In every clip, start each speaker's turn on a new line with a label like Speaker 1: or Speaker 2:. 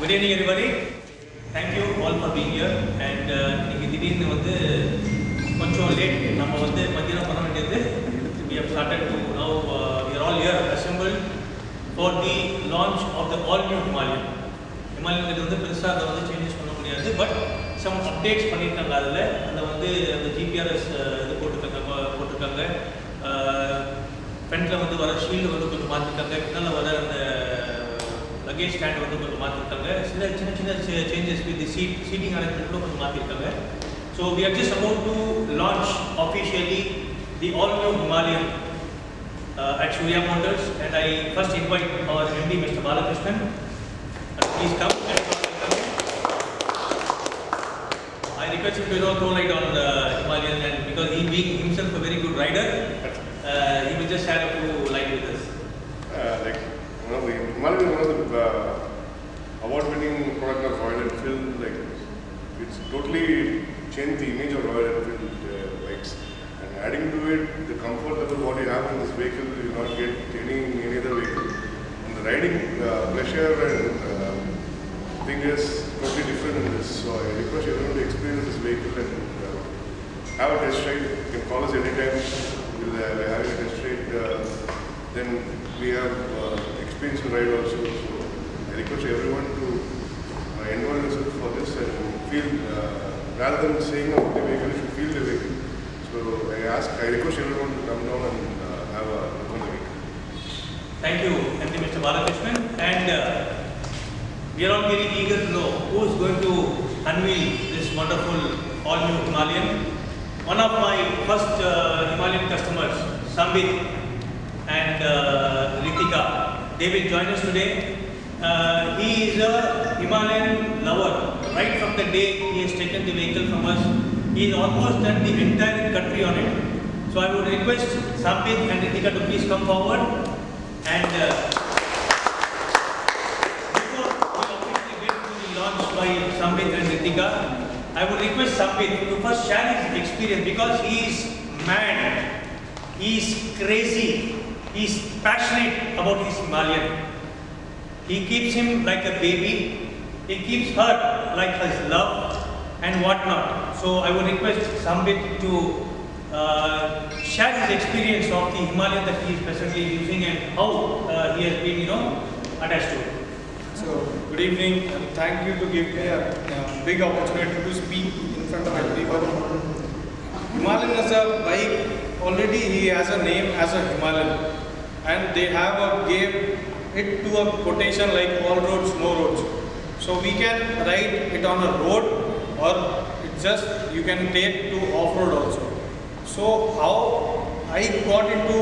Speaker 1: Good evening everybody. Thank you all for being here. And இன்னைக்கு திடீர்னு வந்து கொஞ்சம் லேட் நம்ம வந்து மத்தியானம் பண்ண வேண்டியது. We have started to now we are all here assembled for the launch of the all new Himalayan. Himalayan வந்து பெருசா அதை வந்து சேஞ்சஸ் பண்ண முடியாது. பட் some updates பண்ணிருக்காங்க அதுல. அந்த வந்து அந்த GPRS இது போட்டுருக்காங்க. ஃப்ரண்ட்ல வந்து வர ஷீல்டு வந்து கொஞ்சம் மாத்திருக்காங்க. பின்னால வர அந்த luggage stand வந்து கொஞ்சம் மாத்திருக்காங்க. சின்ன changes with the seating arrangement கொஞ்சம் மாத்திருக்காங்க. So we are just about to launch officially the all new Himalayan at Surya Motors, and I first invite our MD Mr. Balakrishnan. Please come. I request him to throw light on the Himalayan, and because he being himself a very good rider, he will just share a few light with us.
Speaker 2: Himalayan is one of the award-winning product of Royal Enfield. Like, it's totally changed the image of Royal Enfield bikes. And adding to it, the comfort level what you have in this vehicle, you will not get any other vehicle. And the riding pleasure and thing is totally different in this. So I request everyone to experience this vehicle and have a test ride. You can call us anytime. We'll have a test ride. Then we have experience to ride also. So I request everyone to involve themselves for this and feel, rather than saying about the vehicle, you should feel the vehicle. So I request everyone to come down and have a look on the vehicle.
Speaker 1: Thank you, MD Mr. Balakrishnan. And we are all very eager to know who is going to unveil this wonderful all-new Himalayan. One of my first Himalayan customers, Sambit and Ritika, they will join us today. He is a Himalayan lover. Right from the day he has taken the vehicle from us, he has almost done the entire country on it. So I would request Sambit and Ritika to please come forward. And before we officially get to the launch by Sambit and Ritika, I would request Sambit to first share his experience, because he is mad, he is crazy, he is passionate about his Himalayan. He keeps him like a baby, he keeps her like his love and whatnot. So I would request Sambit to share his experience of the Himalayan that he is presently using and how he has been, attached to it.
Speaker 3: So, good evening, and thank you to give me a big opportunity to speak in front of everyone. Himalayan is a bike, already he has a name as a Himalayan, and they gave it to a quotation like all roads, no roads. So we can ride it on a road, or it just you can take to off-road also. So how I got into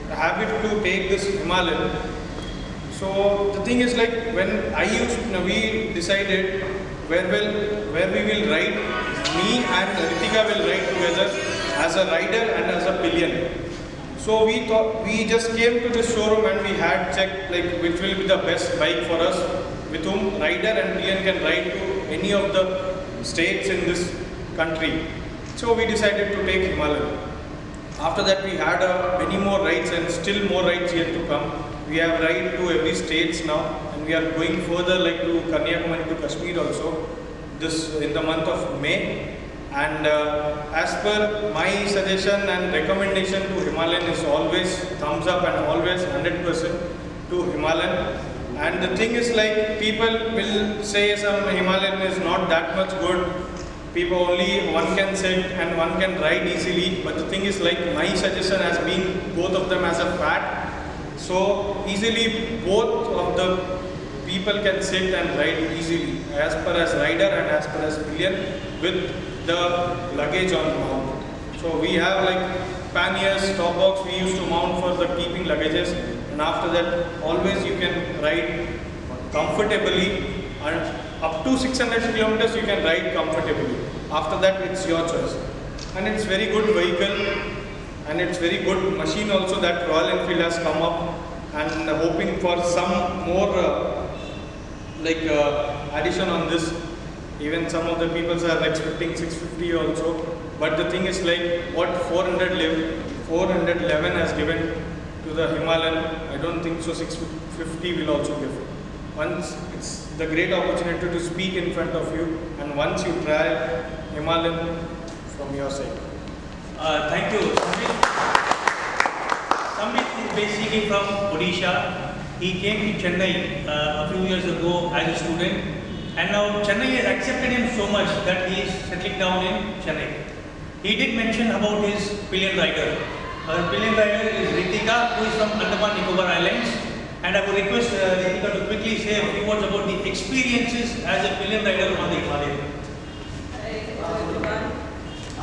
Speaker 3: the habit to take this Himalayan. So the thing is, like, when we decided where we will ride, me and Ritika will ride together as a rider and as a pillion. So we just came to the showroom and we had checked like which will be the best bike for us, with whom rider and pillion can ride to any of the states in this country. So we decided to take Himalayan. After that we had many more rides and still more rides yet to come. We have ride to every states now, and we are going further like to Kanyakumari to Kashmir also this in the month of May. And as per my suggestion and recommendation to Himalayan is always thumbs up and always 100% to Himalayan. And the thing is, like, people will say some Himalayan is not that much good. People only one can sit and one can ride easily. But the thing is, like, my suggestion has been both of them as a fat. So easily both of the people can sit and ride easily as per as rider and as per as pillion with the luggage on mount. So we have like panniers, top box we used to mount for the keeping luggages, and after that always you can ride comfortably, and up to 600 kilometers you can ride comfortably. After that it's your choice, and it's very good vehicle and it's very good machine also that Royal Enfield has come up, and hoping for some more addition on this. Even some of the people are expecting 650 also, but the thing is, like, what 411 has given to the Himalayan, I don't think so 650 will also give. once it's the great opportunity to speak in front of you, and once you try Himalayan from your side.
Speaker 1: Thank you, Samit. Samit is basically from Odisha. He came to Chennai a few years ago as a student, and now Chennai has accepted him so much that he is settling down in Chennai. He did mention about his pillion rider. Our pillion rider is Ritika, who is from Andaman Nicobar Islands. And I would request Ritika to quickly say a few words about the experiences as a pillion rider on the Himalayan.
Speaker 4: Hello everyone.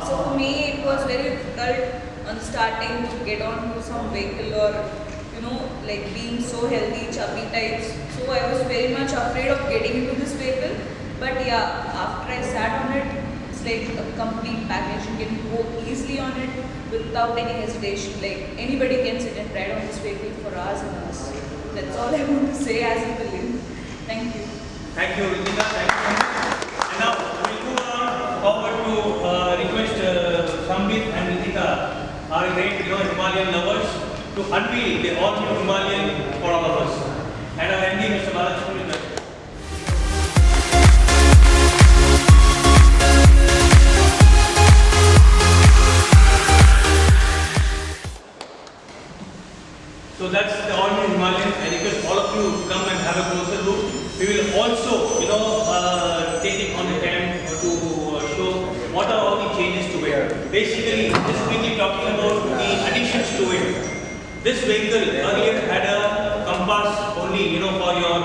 Speaker 4: So for me it was very difficult on starting to get on to some vehicle or like being so healthy, chubby types. So I was very much afraid of getting into this vehicle. But yeah, after I sat on it, it's like a complete package. You can go easily on it without any hesitation. Like anybody can sit and ride on this vehicle for hours and hours. That's all I want to say as a pillion. Thank you.
Speaker 1: Thank you, Ritika. Thank you. And now we'll move on forward to request Sambit and Ritika, our great Himalayan lovers, to unveil the all-new Himalayan for all of us. And our MD, Mr. Balachandran, will welcome. So that's the all-new Himalayan. I request all of you to come and have a closer look. We will also, take it on the cam to show what are all the changes to it. Basically, just quickly talking about the additions to it. This vehicle earlier had a compass only, for your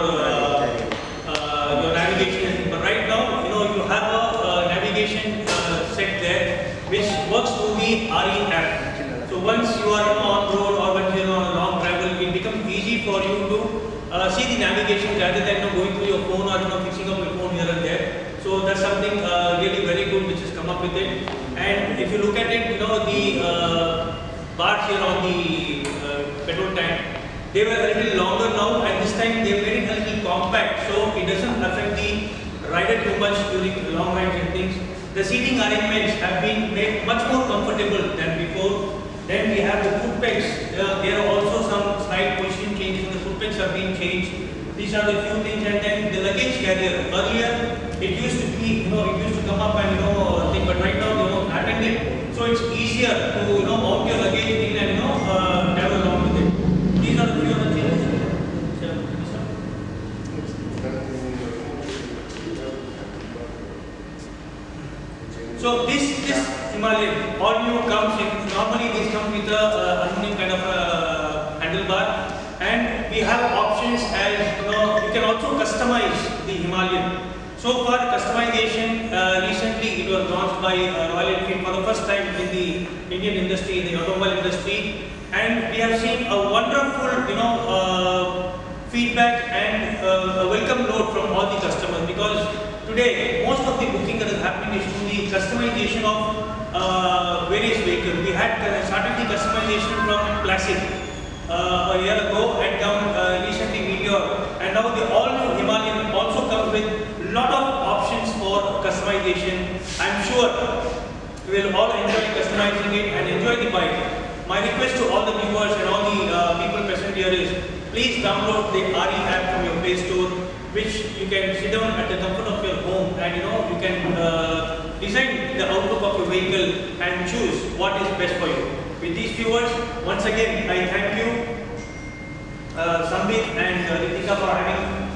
Speaker 1: navigation. But right now, you have a navigation set there, which works through the RE app. So once you are on road or when you are on a long travel, it becomes easy for you to see the navigation rather than going through your phone or fixing up your phone here and there. So that's something really very good which has come up with it. And if you look at it, the bars here on the petrol tank, they were a little longer now, and this time they made it a little compact, so it doesn't affect the rider too much during long rides and things. The seating arrangements have been made much more comfortable than before. Then we have the foot pegs. There are also some slight position changes in the foot pegs have been changed. These are the few things. And then the luggage carrier. Earlier, it used to be, it used to come up and thing, but right now they have added it, so it's easier to mount your luggage in and travel along with it. These are the few other changes. So this Himalayan all new comes in. Normally this comes with a aluminum kind of handlebar, and we have options as you can also customize the Himalayan. So far, customization recently it was launched by Royal Enfield for the first time in the Indian industry, in the automobile industry, and we have seen a wonderful feedback and a welcome note from all the customers, because today most of the booking that is happening is through the customization of various vehicles. We had started the customization from Classic a year ago, and now recently Meteor, and now the all-new Himalayan also comes with a lot of options for customization. I'm sure we will all enjoy customizing it and enjoy the bike. My request to all the viewers and all the people present here is, please download the RE app from your Play Store, which you can sit down at the comfort of your home and you can design the outlook of your vehicle and choose what is best for you. With these few words, once again I thank you, Sambit and Ritika, for having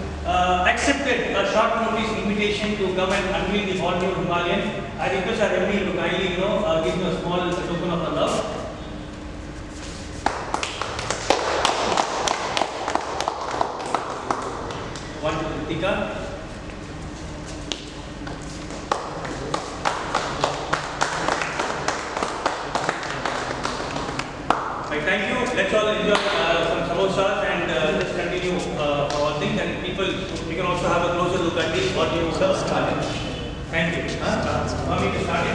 Speaker 1: accepted a short notice invitation to come and unveil the all new Himalayan. I request our MD to kindly give me a small token of love. One to Ritika. Thank you. Let's all enjoy some samosas and just continue our things, and people, we can also have a closer look at this audio. Thank you. Want me to start it?